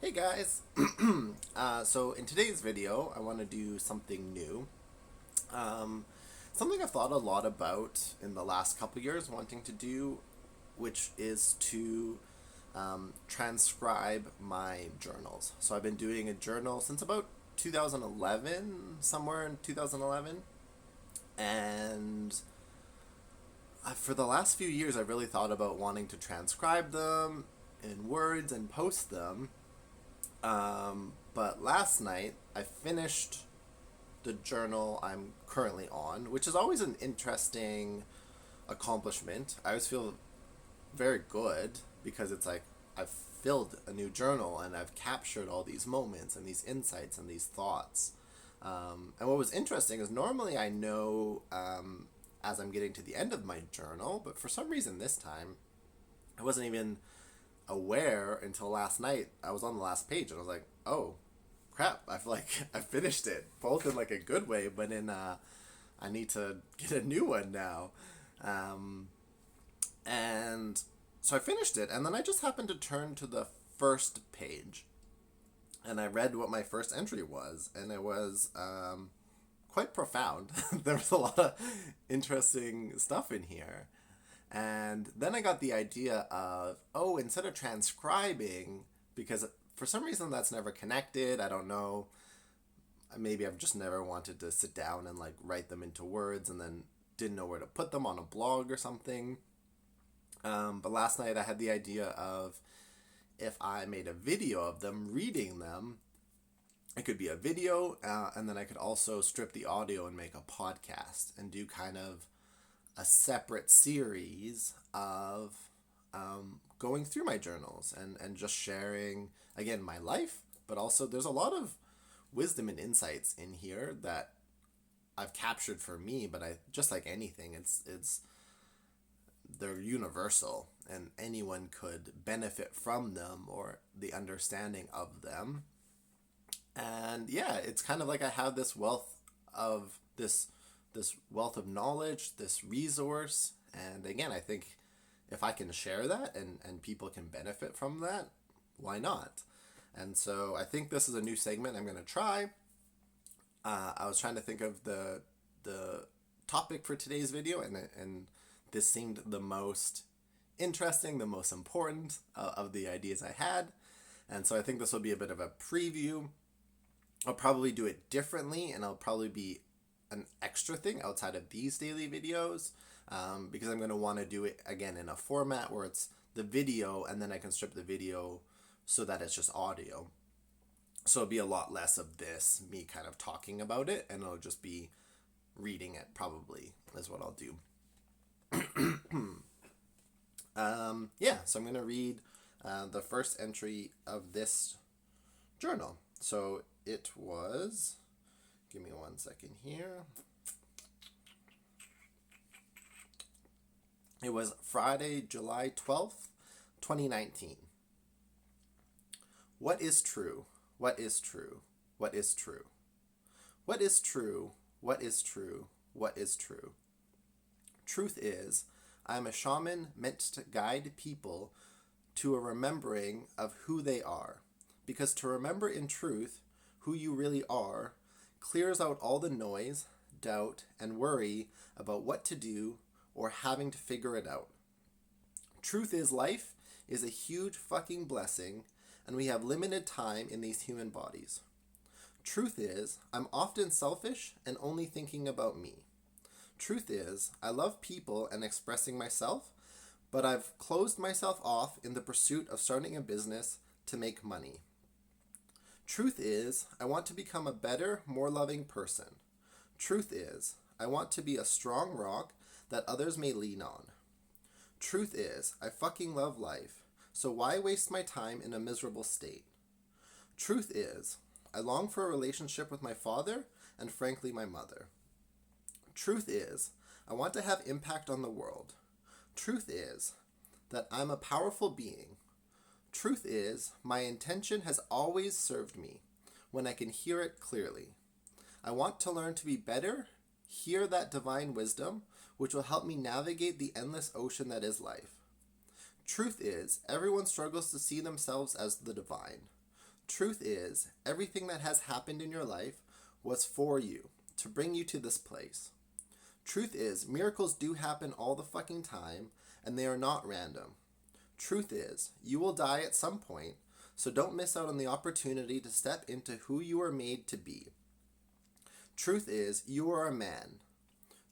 Hey guys! So in today's video, I want to do something new. Um, Something I've thought a lot about in the last couple years wanting to do, which is to transcribe my journals. So I've been doing a journal since about 2011, somewhere in 2011. And for the last few years, I've really thought about wanting to transcribe them in words and post them. But last night, I finished the journal I'm currently on, which is always an interesting accomplishment. I always feel very good because it's like I've filled a new journal and I've captured all these moments and these insights and these thoughts. And what was interesting is normally I know as I'm getting to the end of my journal, but for some reason this time I wasn't even aware until last night. I was on the last page and I was like, oh crap, I finished it, both in like a good way, but in I need to get a new one now. Um, and so I finished it, and then I just happened to turn to the first page, and I read what my first entry was, and it was quite profound. There was a lot of interesting stuff in here. And then I got the idea of, oh, instead of transcribing, because for some reason that's never connected, I don't know. Maybe I've just never wanted to sit down and like write them into words and then didn't know where to put them on a blog or something. But last night I had the idea of if I made a video of them reading them, it could be a video, and then I could also strip the audio and make a podcast and do kind of a separate series of going through my journals and just sharing, again, my life, but also there's a lot of wisdom and insights in here that I've captured for me, but I just like anything, it's they're universal and anyone could benefit from them or the understanding of them. And yeah, it's kind of like I have this wealth of knowledge, this resource, and again, I think if I can share that and people can benefit from that, why not? And so I think this is a new segment I'm going to try. I was trying to think of the topic for today's video, and this seemed the most interesting, the most important of the ideas I had. And so I think this will be a bit of a preview. I'll probably do it differently, and I'll probably be an extra thing outside of these daily videos, because I'm going to want to do it again in a format where it's the video and then I can strip the video so that it's just audio. So it'll be a lot less of this, me kind of talking about it, and it'll just be reading it, probably, is what I'll do. Yeah, so I'm going to read the first entry of this journal. So it was, give me 1 second here. It was Friday, July 12th, 2019. What is true? What is true? What is true? What is true? What is true? What is true? Truth is, I am a shaman meant to guide people to a remembering of who they are. Because to remember in truth who you really are clears out all the noise, doubt, and worry about what to do or having to figure it out. Truth is, life is a huge fucking blessing, and we have limited time in these human bodies. Truth is, I'm often selfish and only thinking about me. Truth is, I love people and expressing myself, but I've closed myself off in the pursuit of starting a business to make money. Truth is, I want to become a better, more loving person. Truth is, I want to be a strong rock that others may lean on. Truth is, I fucking love life, so why waste my time in a miserable state? Truth is, I long for a relationship with my father and frankly my mother. Truth is, I want to have impact on the world. Truth is, that I'm a powerful being. Truth is, my intention has always served me, when I can hear it clearly. I want to learn to be better, hear that divine wisdom, which will help me navigate the endless ocean that is life. Truth is, everyone struggles to see themselves as the divine. Truth is, everything that has happened in your life was for you, to bring you to this place. Truth is, miracles do happen all the fucking time, and they are not random. Truth is, you will die at some point, so don't miss out on the opportunity to step into who you are made to be. Truth is, you are a man.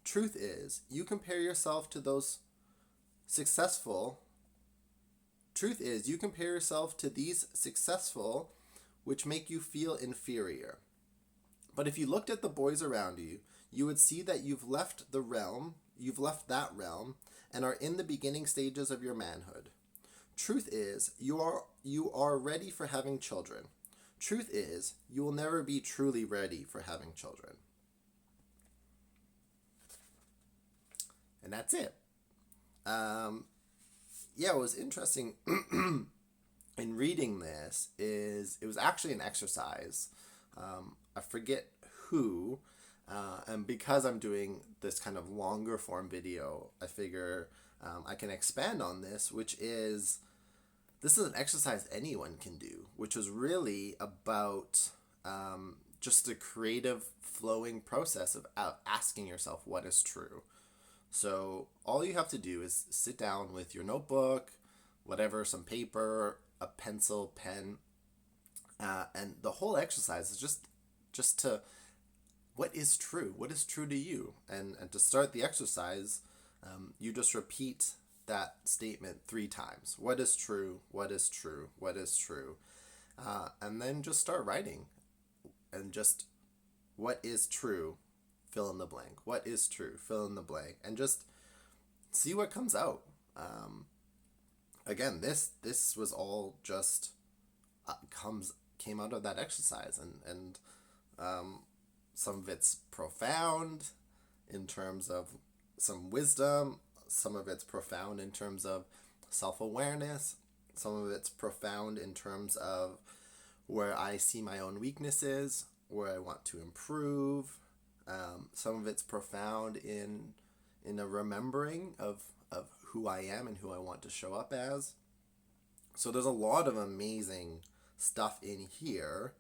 Truth is, you compare yourself to those successful. Truth is, you compare yourself to these successful, which make you feel inferior. But if you looked at the boys around you, you would see that you've left that realm, and are in the beginning stages of your manhood. Truth is, you are ready for having children. Truth is, you will never be truly ready for having children. And that's it. What was interesting in reading this is it was actually an exercise. I forget who, and because I'm doing this kind of longer form video, I figure I can expand on this, this is an exercise anyone can do, which was really about just the creative flowing process of asking yourself what is true. So all you have to do is sit down with your notebook, whatever, some paper, a pencil, pen, and the whole exercise is just to, what is true? What is true to you? And to start the exercise, you just repeat that statement 3 times. What is true? What is true? What is true? And then just start writing. And just, what is true? Fill in the blank. What is true? Fill in the blank. And just see what comes out. Again, this was all just came out of that exercise, and some of it's profound in terms of some wisdom. Some of it's profound in terms of self-awareness. Some of it's profound in terms of where I see my own weaknesses, where I want to improve. Some of it's profound in a remembering of who I am and who I want to show up as. So there's a lot of amazing stuff in here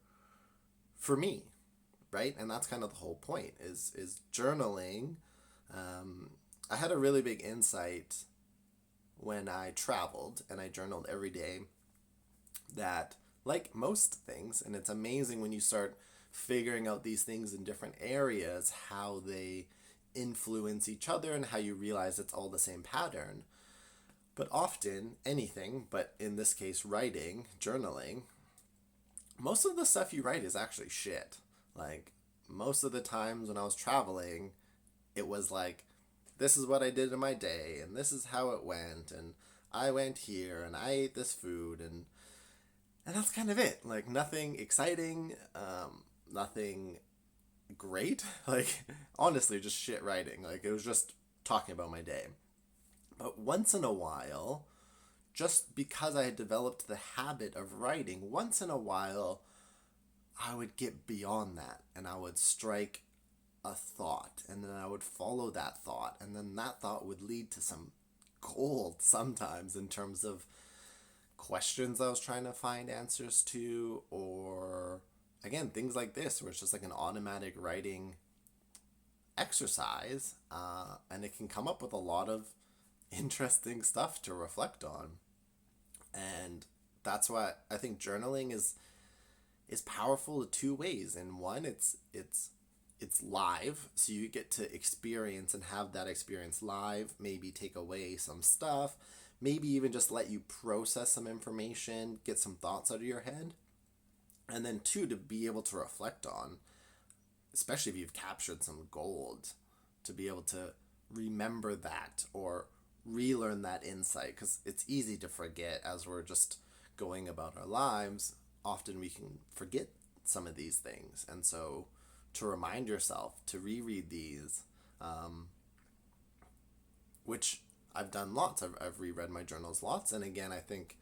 for me, right? And that's kind of the whole point is journaling. I had a really big insight when I traveled and I journaled every day that, like most things, and it's amazing when you start figuring out these things in different areas, how they influence each other and how you realize it's all the same pattern. But often, anything, but in this case, writing, journaling, most of the stuff you write is actually shit. Like, most of the times when I was traveling, it was like, this is what I did in my day, and this is how it went, and I went here, and I ate this food, and that's kind of it. Like, nothing exciting, nothing great. Like, honestly, just shit writing. Like, it was just talking about my day. But once in a while, just because I had developed the habit of writing, once in a while, I would get beyond that, and I would strike a thought, and then I would follow that thought, and then that thought would lead to some gold sometimes in terms of questions I was trying to find answers to, or again, things like this, where it's just like an automatic writing exercise, and it can come up with a lot of interesting stuff to reflect on. And that's why I think journaling is powerful in 2 ways. In one, it's live, so you get to experience and have that experience live, maybe take away some stuff, maybe even just let you process some information, get some thoughts out of your head. And then 2, to be able to reflect on, especially if you've captured some gold, to be able to remember that or relearn that insight, because it's easy to forget as we're just going about our lives. Often we can forget some of these things, and so to remind yourself to reread these, which I've done lots. I've reread my journals lots, and again, I think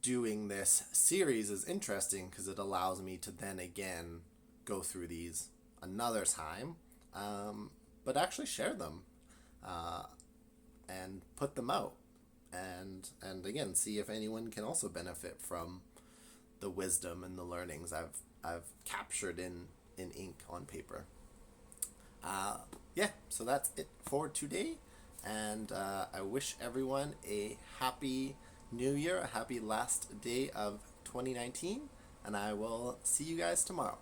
doing this series is interesting because it allows me to then again go through these another time, but actually share them, and put them out, and again see if anyone can also benefit from the wisdom and the learnings I've captured in ink on paper. Yeah, so that's it for today, and I wish everyone a happy new year, a happy last day of 2019, and I will see you guys tomorrow.